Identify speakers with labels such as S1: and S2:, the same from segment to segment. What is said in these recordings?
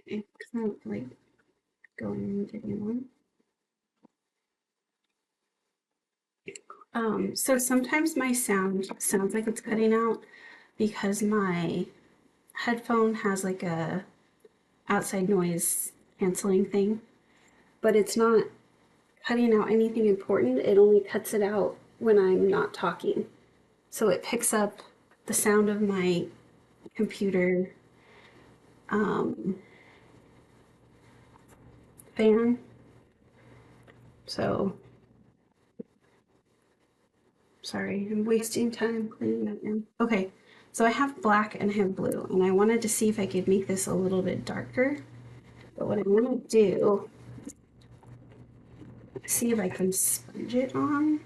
S1: It's not like going into anyone. So sometimes my sound sounds like it's cutting out because my headphone has like a outside noise canceling thing, but it's not cutting out anything important. It only cuts it out when I'm not talking. So it picks up the sound of my computer um, fan. So sorry, I'm wasting time cleaning that in. Okay, so I have black and I have blue, and I wanted to see if I could make this a little bit darker. But what I want to do, see if I can sponge it on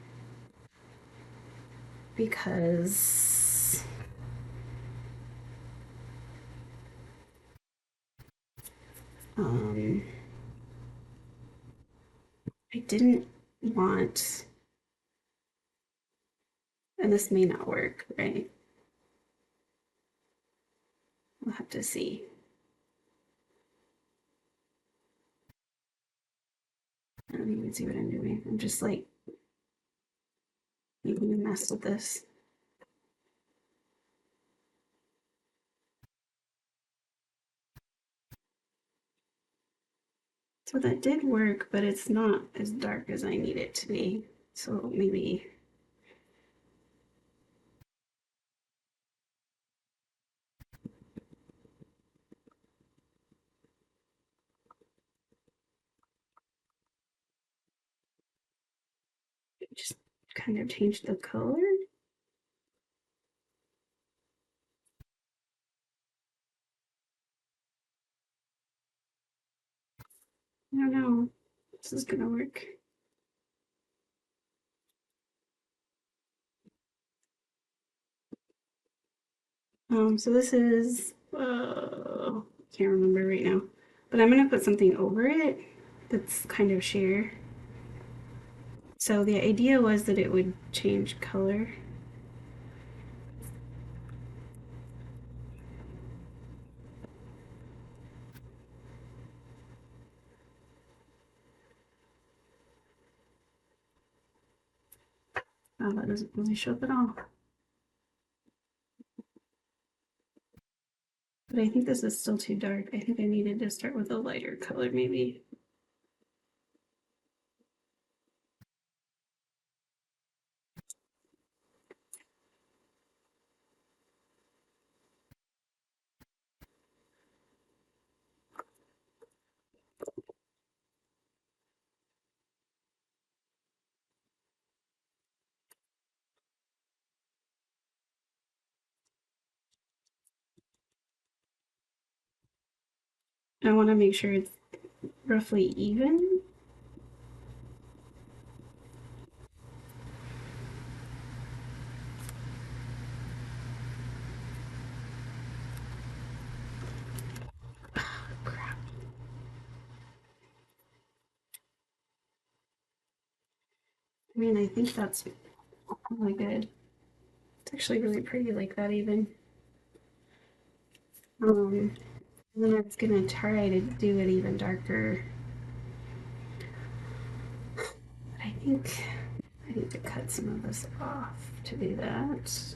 S1: because um, I didn't want, and this may not work, right? We'll have to see. I don't even see what I'm doing. I'm just like making a mess with this. So that did work, but it's not as dark as I need it to be. So maybe just kind of change the color. I don't know. This is gonna work. So this is can't remember right now, but I'm gonna put something over it that's kind of sheer. So the idea was that it would change color. Oh, that doesn't really show up at all. But I think this is still too dark. I think I needed to start with a lighter color maybe. I want to make sure it's roughly even. Crap. I mean, I think that's really good. It's actually really pretty like that even. And then I was gonna try to do it even darker. But I think I need to cut some of this off to do that.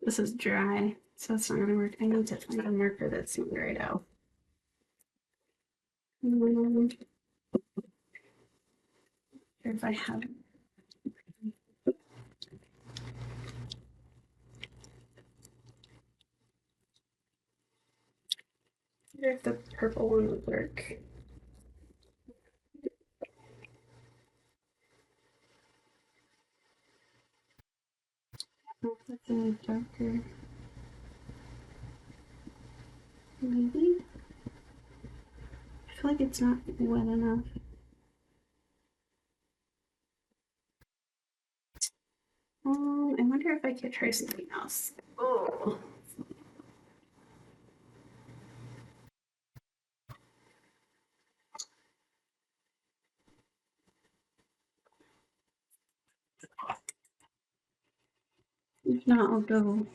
S1: This is dry, so it's not gonna work. I need to find a marker that's not dried out. If I have, if the purple one would work. Oh, that's a darker. Maybe. I feel like it's not wet enough. I wonder if I could try something else. Oh. If not, I'll go.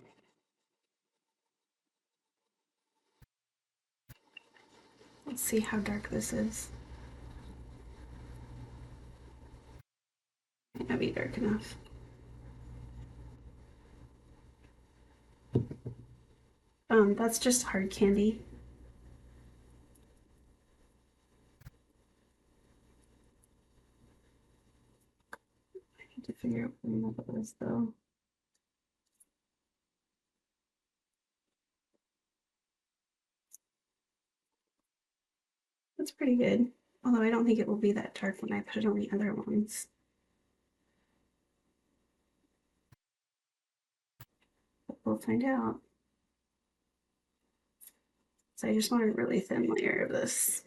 S1: Let's see how dark this is. Might not be dark enough. That's just hard candy. I need to figure out what that is though. That's pretty good. Although I don't think it will be that dark when I put it on the other ones. But we'll find out. So I just want a really thin layer of this.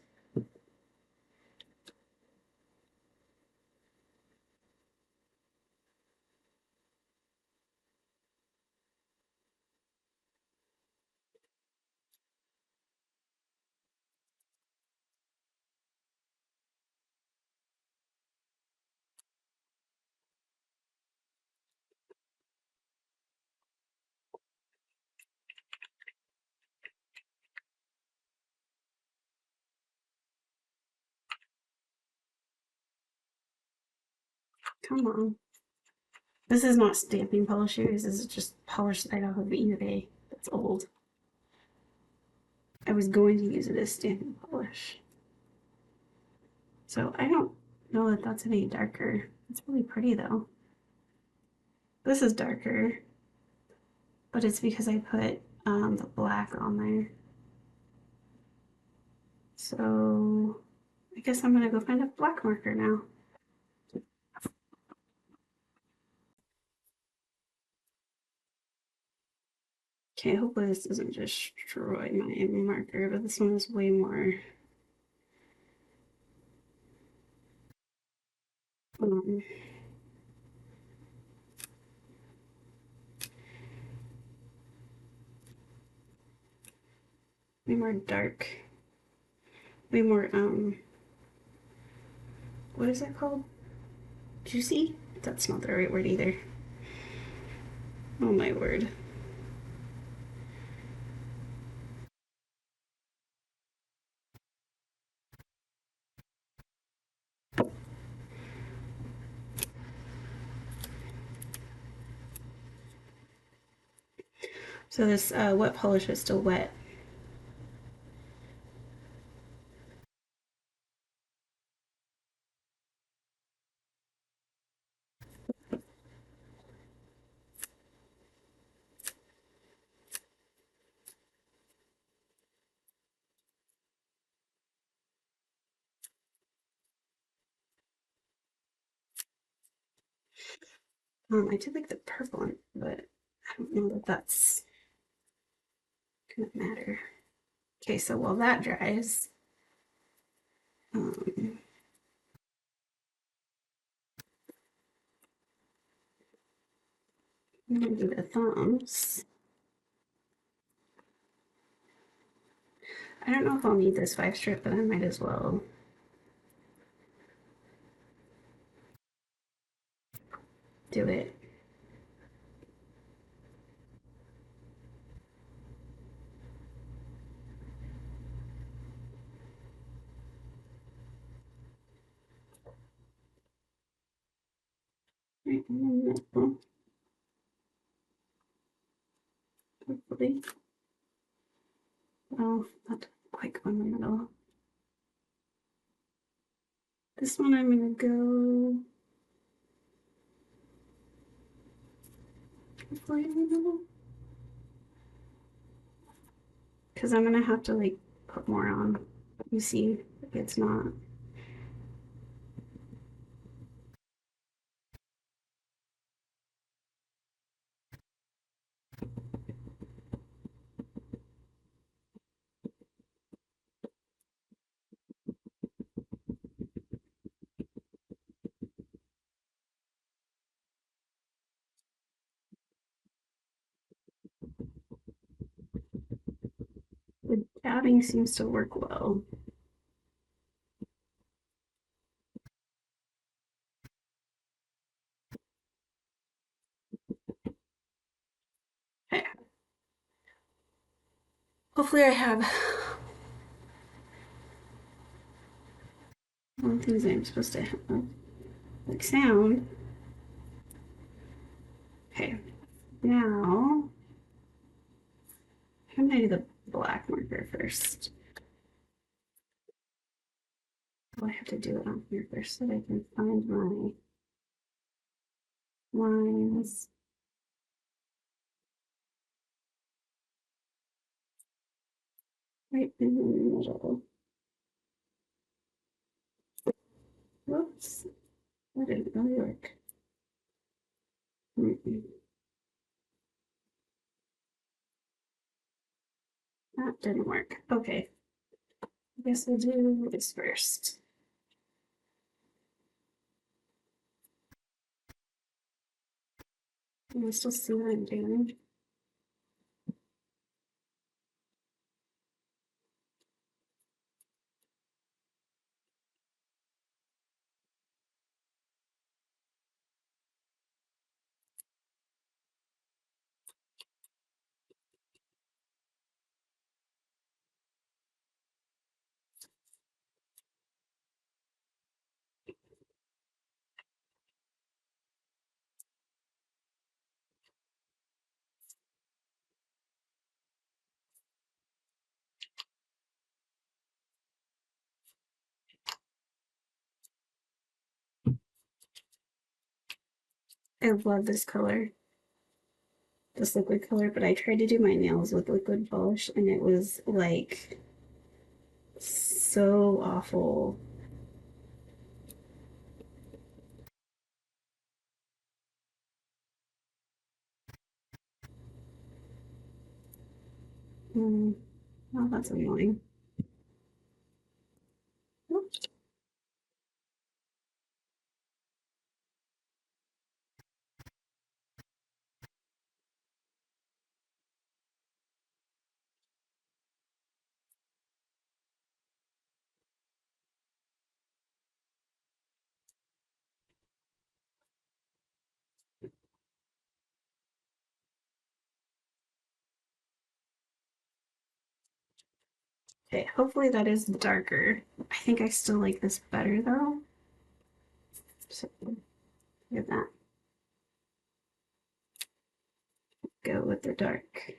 S1: Come on. This is not stamping polish series. This is just polish right off of eBay. That's old. I was going to use it as stamping polish. So I don't know that that's any darker. It's really pretty though. This is darker, but it's because I put the black on there. So I guess I'm gonna go find a black marker now. Okay, hopefully this doesn't destroy my marker, but this one is way more um, way more dark, way more what is that called? Juicy? That's not the right word either. Oh my word. So this wet polish is still wet. I do like the purple one, but I don't know that that's gonna matter. Okay, so while that dries, I'm gonna do the thumbs. I don't know if I'll need this 5 strip, but I might as well do it. Right in the middle, hopefully. Well, not quite go in the middle. This one I'm gonna go hopefully in the middle. Because I'm gonna have to like put more on. You see, it's not. The dabbing seems to work well. Hopefully I have all the things I'm supposed to have, like sound. Okay, now I'm gonna do the black marker first. Oh, I have to do it on here first so that I can find my lines. Right in the middle. Whoops, that didn't really work. That didn't work. Okay, I guess we'll do this first. Can I still see what I'm doing? I love this color, this liquid color, but I tried to do my nails with liquid polish and it was like so awful. Mm, oh, that's annoying. Okay, hopefully that is darker. I think I still like this better though. So look at that. Go with the dark.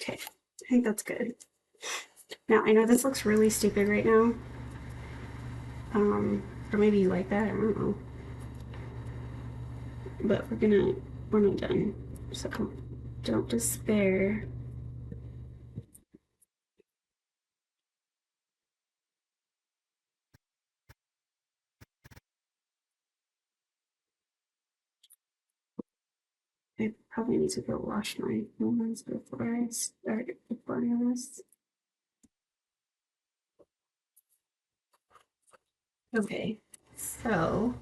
S1: Okay, I think that's good. Now I know this looks really stupid right now. Or maybe you like that, I don't know. But we're not done. So don't despair. I probably need to go wash my hands before I start recording this. Okay, so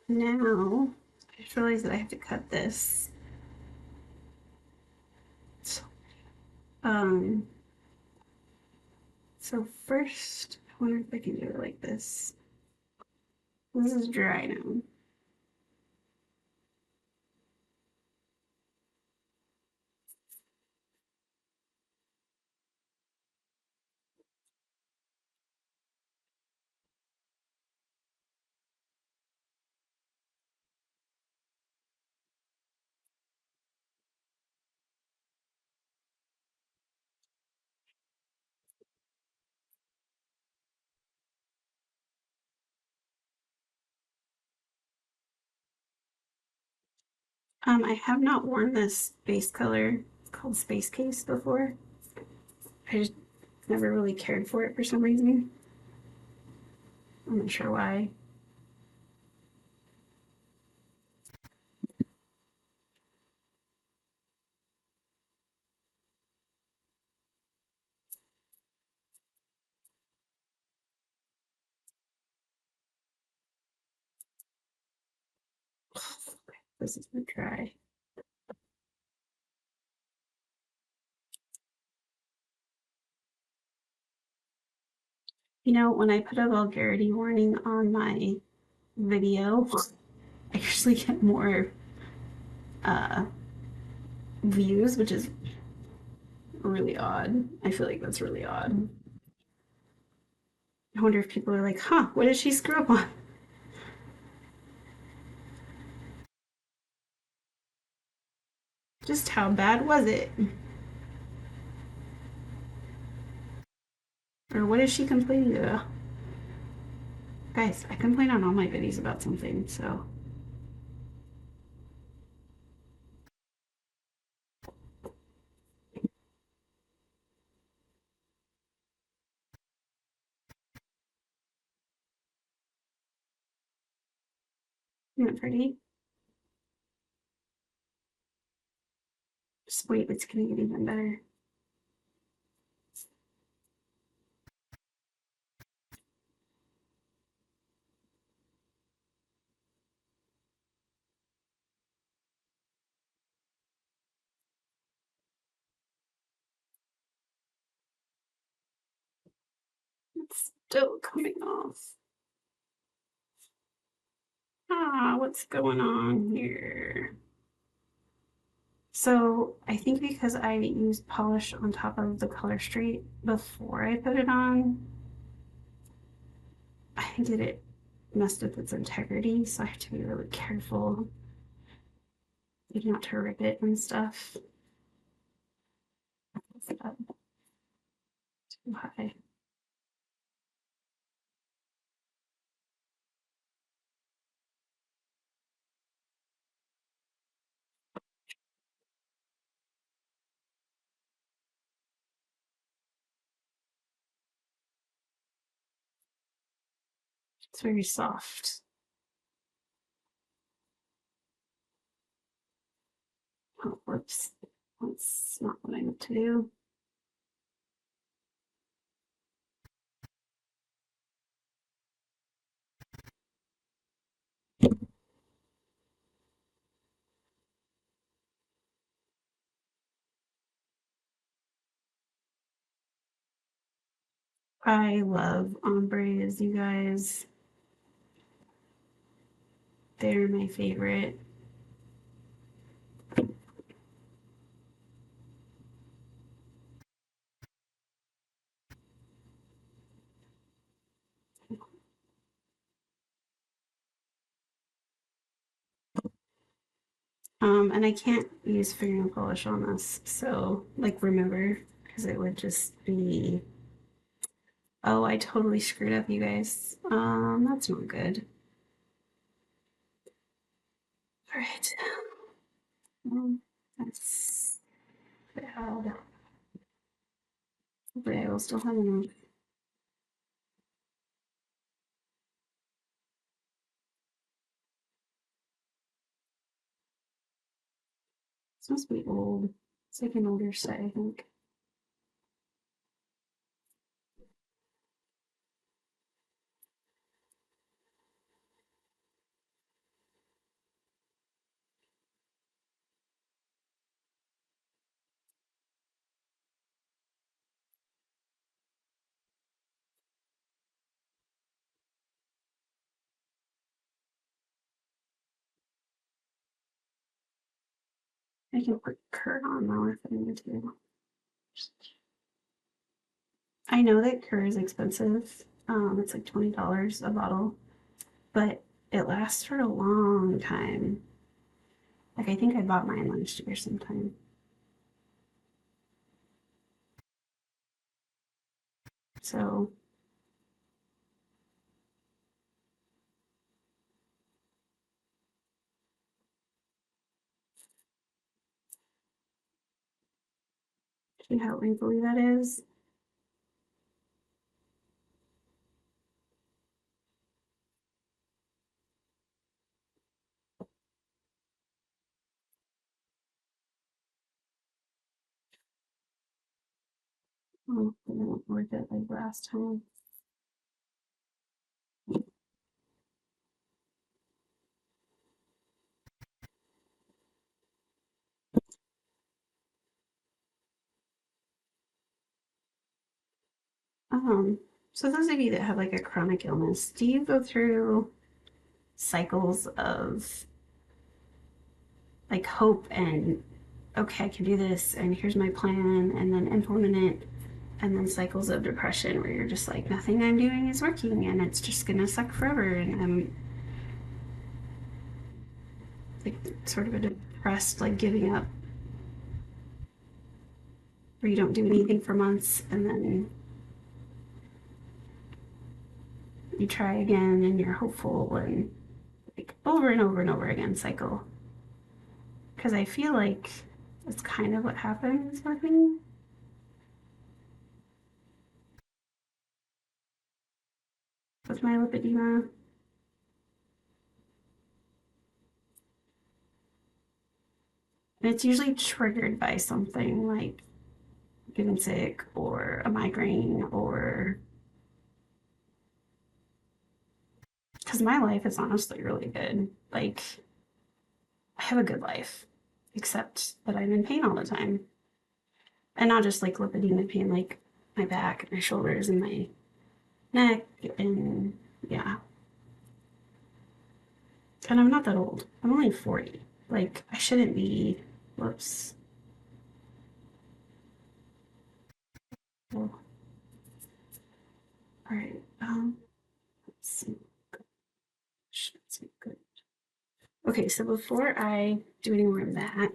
S1: now I just realized that I have to cut this. So, um, so first, I wonder if I can do it like this. This is dry now. I have not worn this base color. It's called Space Case before. I just never really cared for it for some reason. I'm not sure why. This is gonna dry. You know, when I put a vulgarity warning on my video, I usually get more uh, views, which is really odd. I feel like that's really odd. I wonder if people are like, huh, what did she screw up on? Just how bad was it? Or what is she complaining about? Guys, I complain on all my videos about something, so. Isn't it pretty? Just wait, it's gonna get even better. It's still coming off. Ah, what's going on here? So I think because I used polish on top of the color street before I put it on, I think that it messed with its integrity, so I have to be really careful not to rip it and stuff. It's up too high. It's very soft. Oh, whoops. That's not what I meant to do. I love ombres, you guys. They're my favorite. And I can't use fingernail polish on this, so like remover, because it would just be, oh, I totally screwed up, you guys. That's not good. All right. That's bad. Hopefully I will still have enough. This must be old. It's like an older set, I think. I can put Kurt on though if I need to. I know that Kurt is expensive. It's like $20 a bottle, but it lasts for a long time. Like I think I bought mine last year sometime. So See how wrinkly that is? Oh, it didn't work it like last time. So those of you that have like a chronic illness, do you go through cycles of like hope and okay, I can do this and here's my plan and then implement it and then cycles of depression where you're just like nothing I'm doing is working and it's just gonna suck forever and I'm like sort of a depressed like giving up where you don't do anything for months and then you try again and you're hopeful and like over and over and over again cycle because I feel like that's kind of what happens with me. With my lipedema. And it's usually triggered by something like getting sick or a migraine or because my life is honestly really good. Like, I have a good life, except that I'm in pain all the time. And not just like lipedema pain, like my back and my shoulders and my neck. And yeah. And I'm not that old. I'm only 40. Like, I shouldn't be. Whoops. Oh, all right. Let's see. Let's see. Good. Okay, so before I do any more of that,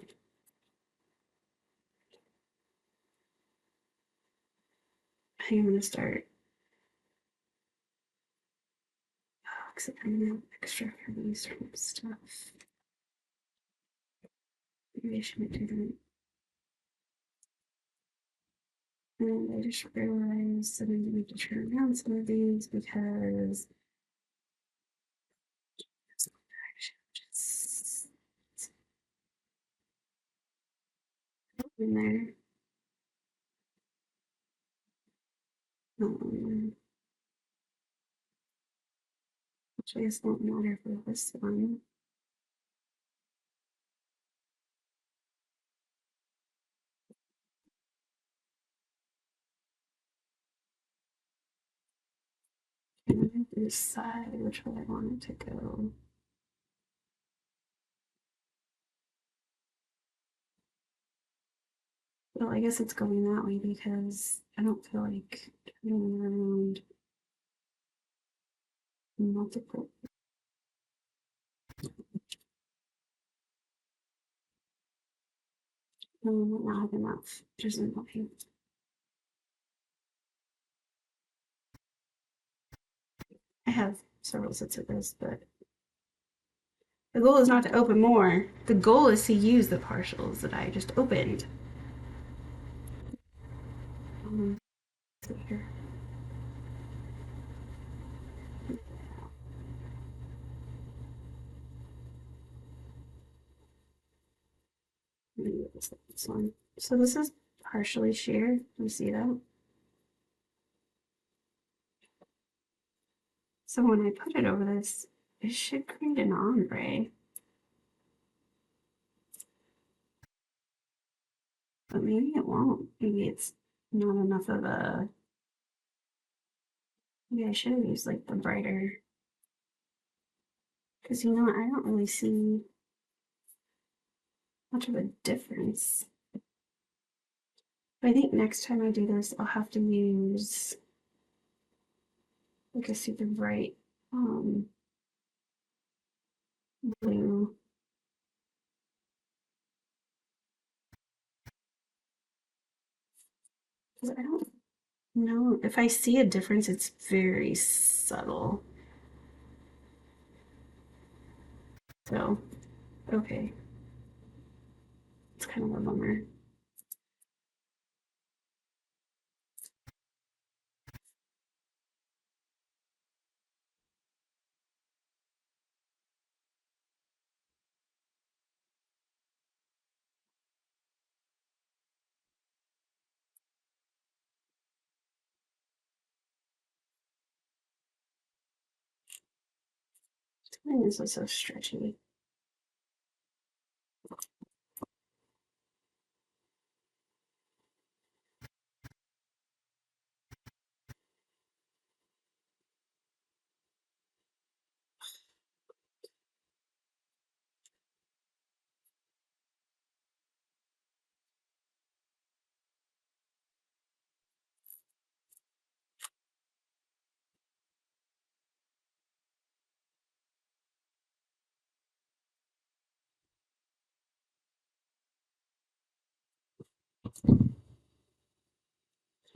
S1: I think I'm gonna start. Oh, except I'm gonna extract these from stuff. Maybe I shouldn't do that. And I just realized that I need to turn around some of these because just in there. Which I guess won't matter for this one. And I have to decide which way I want it to go. Well, I guess it's going that way because I don't feel like turning around multiple. No, I might not have enough. Just in my I have several sets of this, but the goal is not to open more. The goal is to use the partials that I just opened. Um, here. Maybe this one. So this is partially sheer. You see that? So when I put it over this, it should create an ombre. But maybe it won't. Maybe it's not enough of a. Maybe I should have used like the brighter. Because you know what? I don't really see much of a difference. But I think next time I do this, I'll have to use like a super bright blue. Because I don't know if I see a difference, it's very subtle. So, okay, it's kind of a bummer. And this is so stretchy.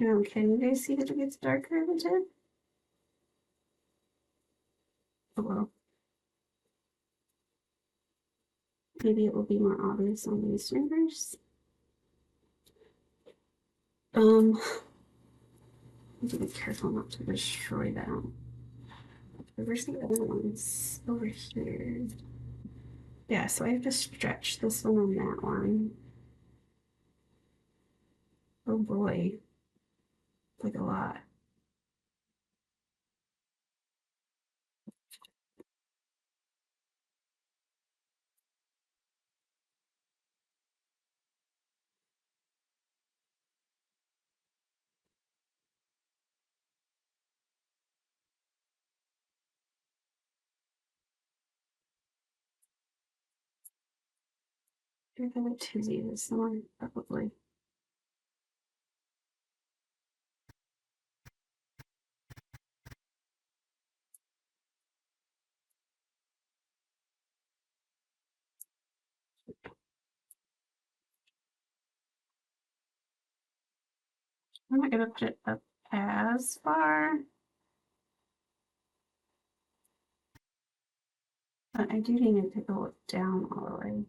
S1: Now, can you guys see that it gets darker every time? Oh well. Maybe it will be more obvious on these fingers. Need to be careful not to destroy that. Where's the other ones? Over here. Yeah, so I have to stretch this one on that one. Oh boy. Like a lot. I think to use this one, probably. I'm not gonna put it up as far, but I do need it to go down all the way.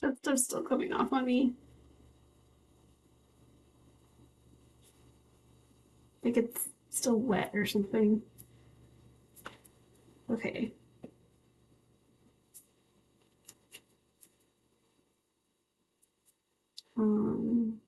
S1: That stuff's still coming off on me. Like it's still wet or something. Okay. Um,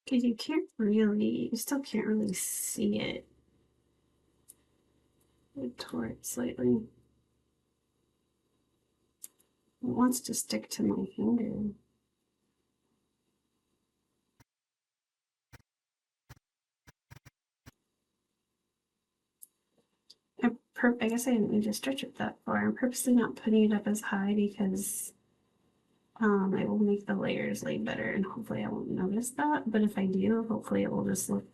S1: because you still can't really see it. I tore it slightly. It wants to stick to my finger. I guess I didn't need to stretch it that far. I'm purposely not putting it up as high because it will make the layers lay better and hopefully I won't notice that. But if I do, hopefully it will just look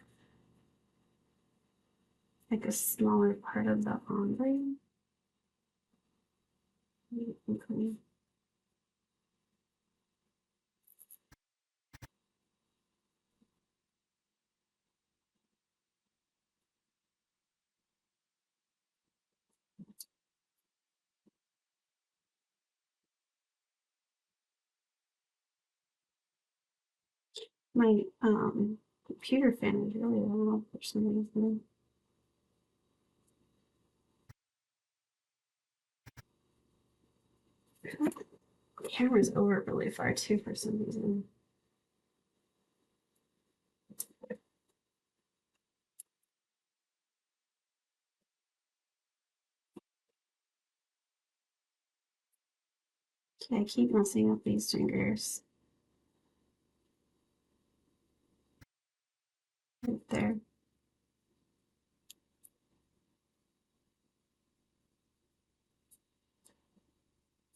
S1: like a smaller part of the ombre. Okay. My computer fan is really loud for some reason. The camera's over really far too for some reason. Okay, I keep messing up these fingers. Right there.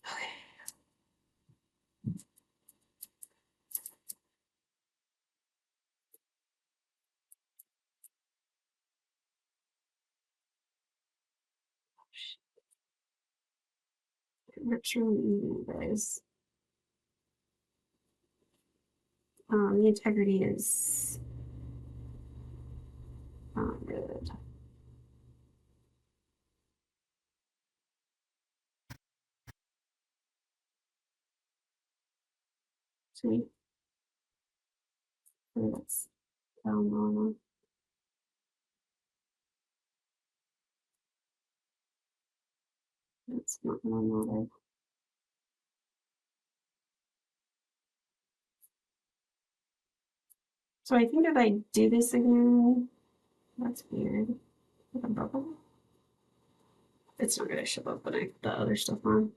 S1: Okay. It rips really easy, guys. The integrity is not good. See, that's down normal. That's not normal. So I think if I do this again, that's weird. With a bubble, it's not gonna show up when I put the other stuff on.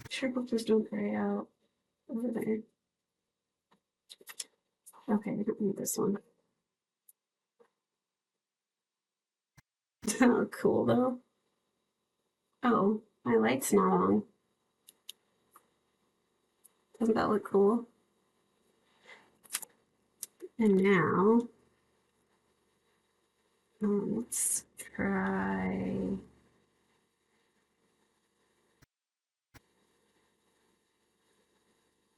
S1: Sure, bubbles don't gray out over there. Okay, I don't need this one. Oh, cool though. Oh, my light's not on. Doesn't that look cool? And now, let's try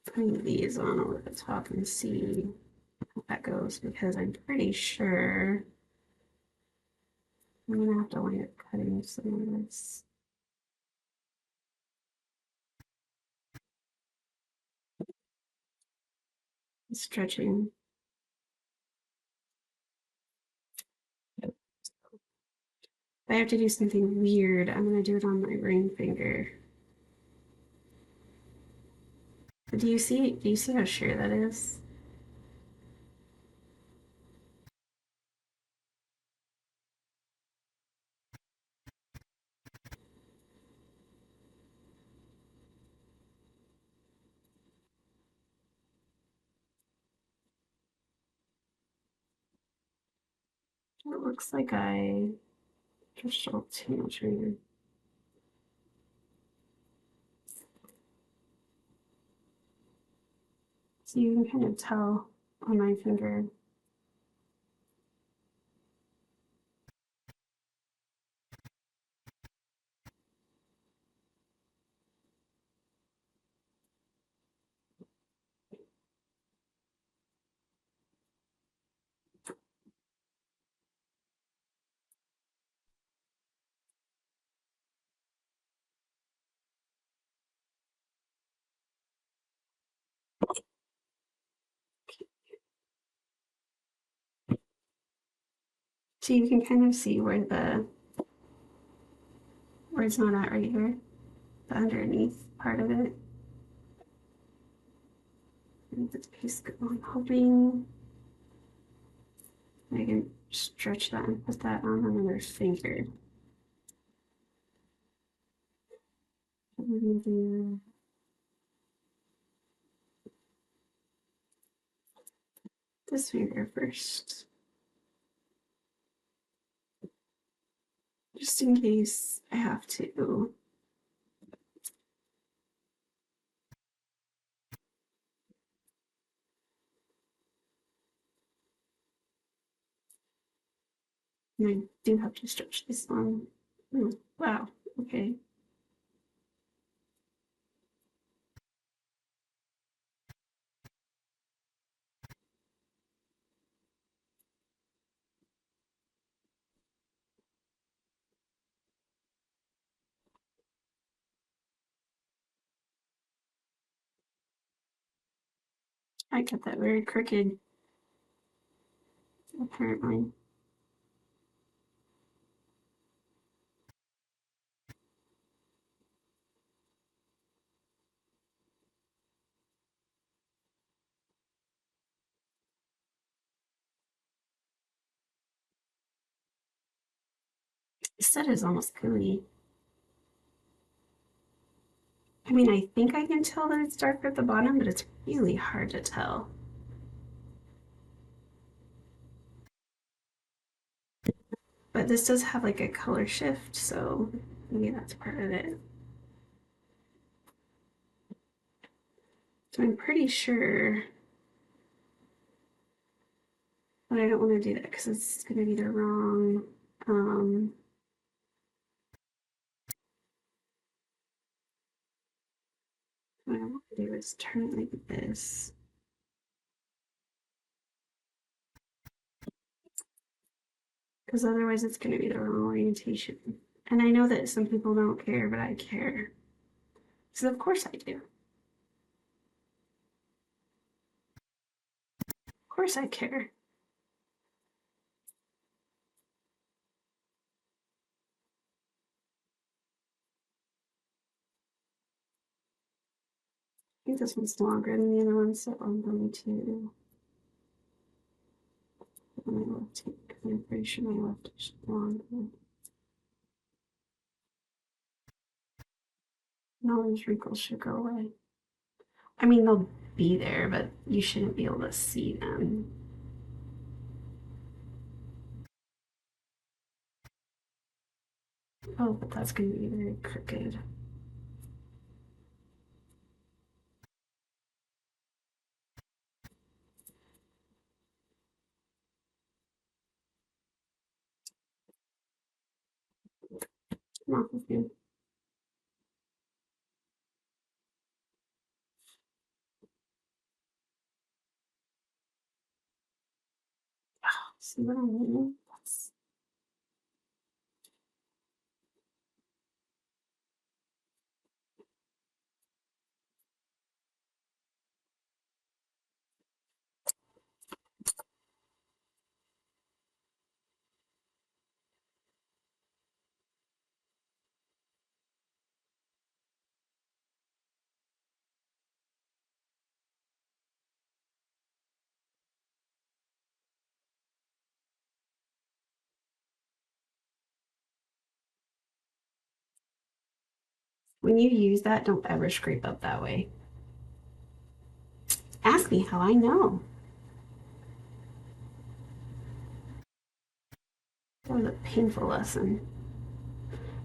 S1: putting these on over the top and see how that goes, because I'm pretty sure I'm gonna have to wind up cutting some of this. Stretching. If I have to do something weird, I'm gonna do it on my ring finger. But do you see how sheer that is? It looks like I just showed too much here. So you can kind of tell on my finger. So you can kind of see where it's not at right here, the underneath part of it. And this piece go. I'm hoping I can stretch that and put that on another finger. We're gonna do this finger first, just in case I have to. And I do have to stretch this one. Oh, wow, okay. I got that very crooked, apparently. This set is almost gooey. I mean, I think I can tell that it's darker at the bottom, but it's really hard to tell. But this does have like a color shift, so maybe that's part of it. So I'm pretty sure, but I don't want to do that because it's going to be the wrong. Um, what I want to do is turn it like this. Because otherwise it's going to be the wrong orientation. And I know that some people don't care, but I care. So of course I do. Of course I care. I think this one's longer than the other one, so I'm going to put my left take. I'm pretty sure my left is longer. And all those wrinkles should go away. I mean, they'll be there, but you shouldn't be able to see them. Oh, but that's going to be very crooked. Come off with you. See what I mean? That's... When you use that, don't ever scrape up that way. Ask me how I know. That was a painful lesson.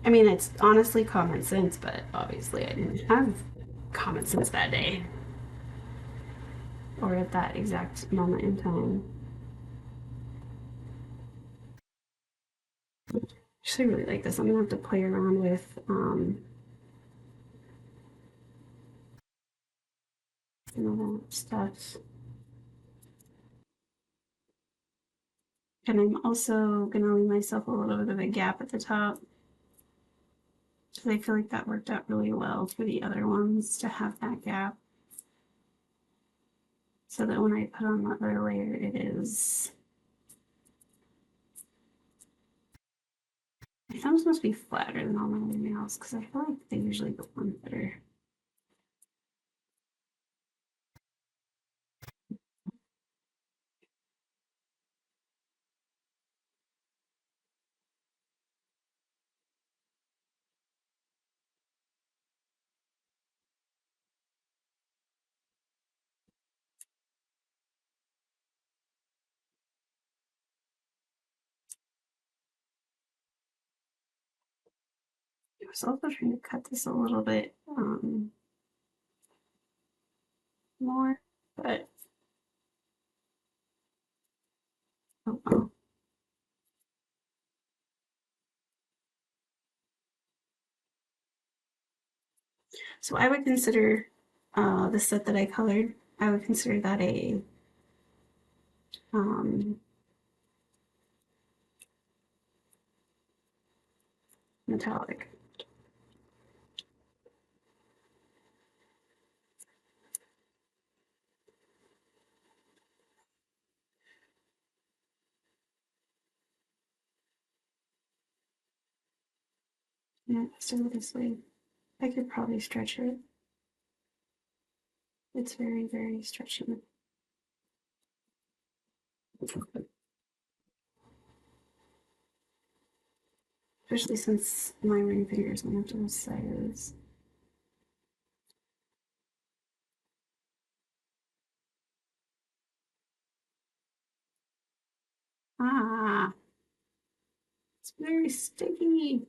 S1: I mean, it's honestly common sense, but obviously I didn't have common sense that day or at that exact moment in time. Actually, I really like this. I'm gonna have to play around with some of that stuff. And I'm also gonna leave myself a little bit of a gap at the top because I feel like that worked out really well for the other ones to have that gap. So that when I put on the other layer, it is... My thumbs must be flatter than all my other nails because I feel like they usually go on better. I was also trying to cut this a little bit more, but oh well. So I would consider the set that I colored, I would consider that a um, metallic. Yeah, let's do it this way. I could probably stretch it. It's very, very stretchy. Especially since my ring finger is going to have to size. Ah, it's very sticky.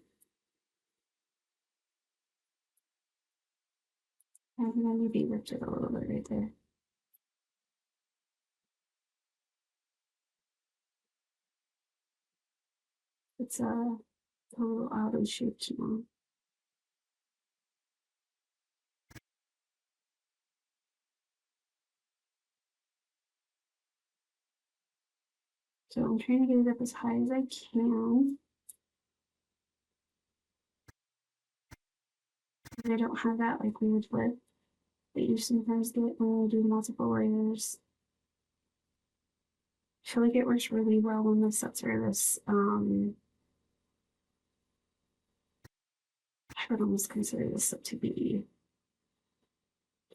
S1: I think I maybe ripped it a little bit right there. It's a little oddly shaped now. So I'm trying to get it up as high as I can. I don't have that like weird lip that you sometimes get when you do multiple layers. I feel like it works really well when the sets are this, I would almost consider this set to be,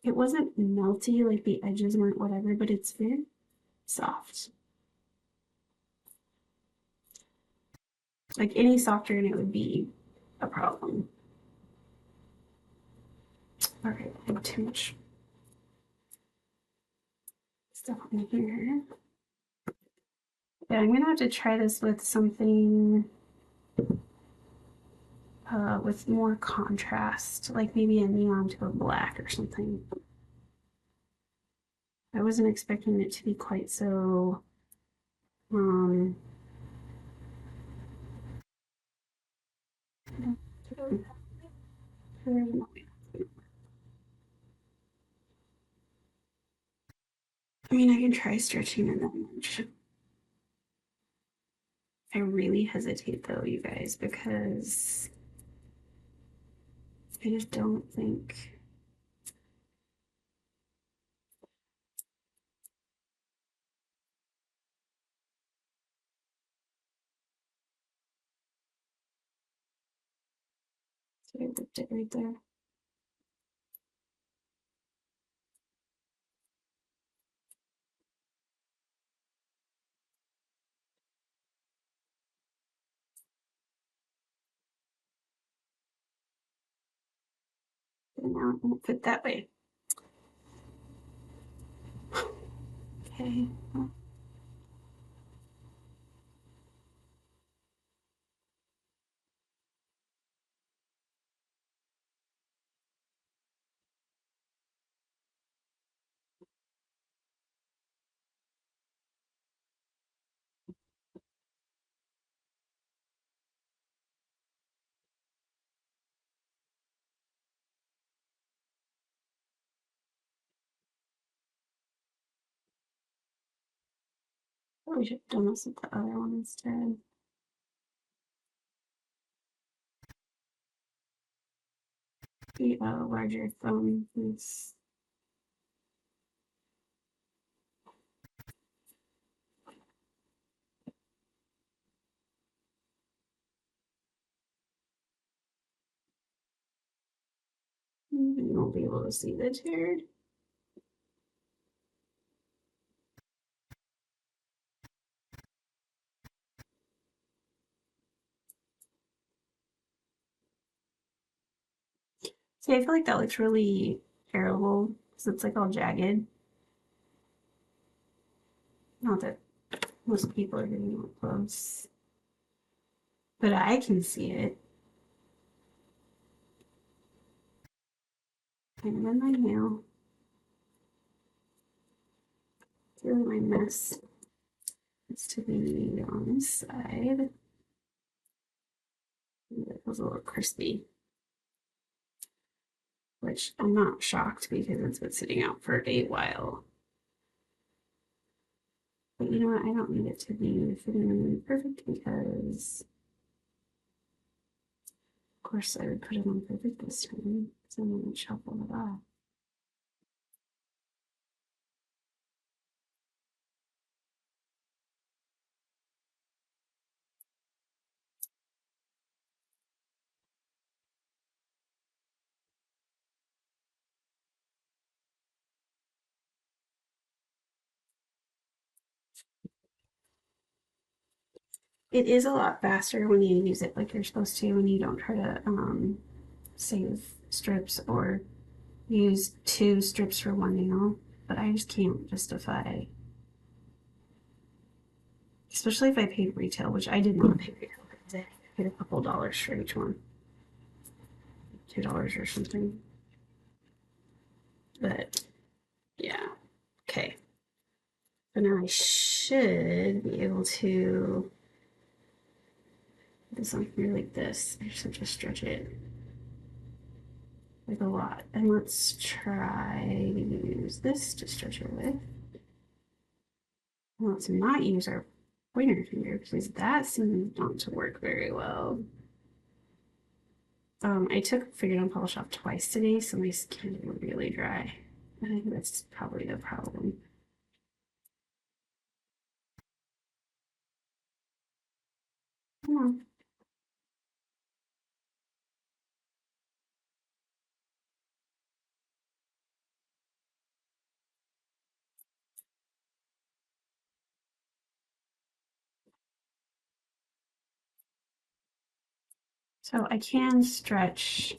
S1: it wasn't melty, like the edges weren't whatever, but it's very soft. Like any softer and it would be a problem. Alright, I have too much stuff on here. Yeah, I'm gonna have to try this with something with more contrast, like maybe a neon to a black or something. I wasn't expecting it to be quite so um I mean, I can try stretching it that much. I really hesitate though, you guys, because I just don't think so. I ripped it right there. And now I'm gonna put that way. Okay. Well, probably should have done this with the other one instead. The larger thumb is you won't be able to see the turd. See, I feel like that looks really terrible because it's like all jagged. Not that most people are getting that close, but I can see it. Kind of in my nail. It's really my mess. It's to be on this side. It was a little crispy, which I'm not shocked because it's been sitting out for a while. But you know what? I don't need it to be fitting perfect because, of course, I would put it on perfect this time. So I'm going to shuffle it off. It is a lot faster when you use it like you're supposed to and you don't try to save strips or use 2 strips for 1 nail. But I just can't justify, especially if I paid retail, which I did not pay retail. I paid a couple dollars for each one, $2 or something. But yeah, okay. So now I should be able to put this on here like this. I just have to stretch it like a lot. And let's try to use this to stretch it with. Let's not use our pointer finger because that seems not to work very well. I took fingernail polish off twice today, so my skin is really dry. I think that's probably the problem. Come on. So I can stretch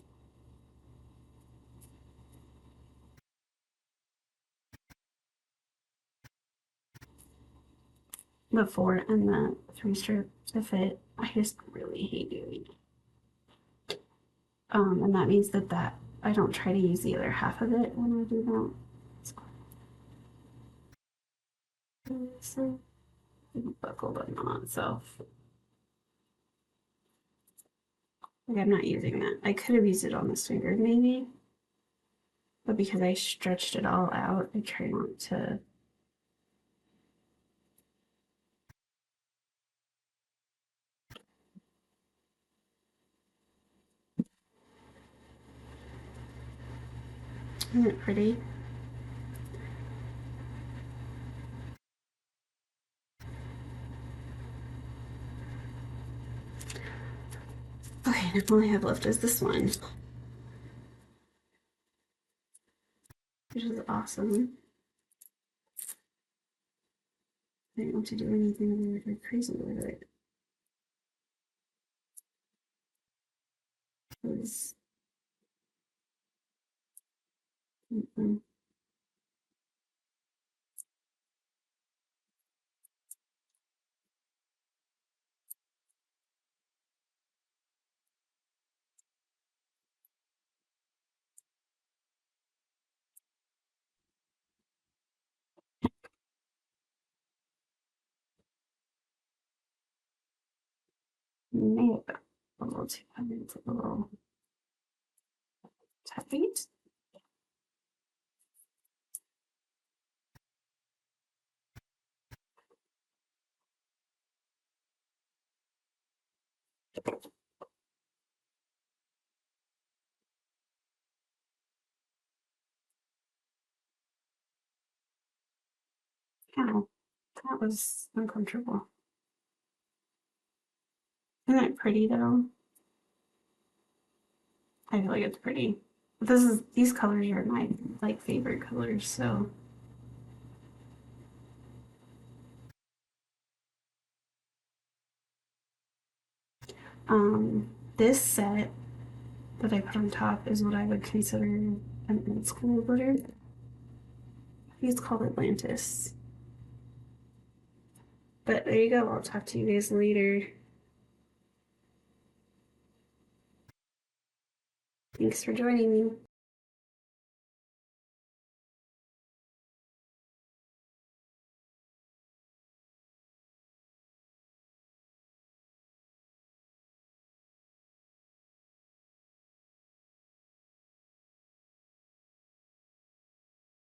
S1: the 4 and the 3 strip to fit. I just really hate doing it. And that means that I don't try to use the other half of it when I do that. So buckle the knot itself. Like I'm not using that. I could have used it on this finger maybe, but because I stretched it all out, I try not to. Isn't it pretty? Okay, and all I have left is this one, which is awesome. I don't want to do anything weird or crazy with it. Because may have got a little too heavy. It's a little tight. Ow, that was uncomfortable. Isn't it pretty though? I feel like it's pretty. But these colors are my like favorite colors, so this set that I put on top is what I would consider an old school glitter. It's called Atlantis. But there you go. I'll talk to you guys later. Thanks for joining me.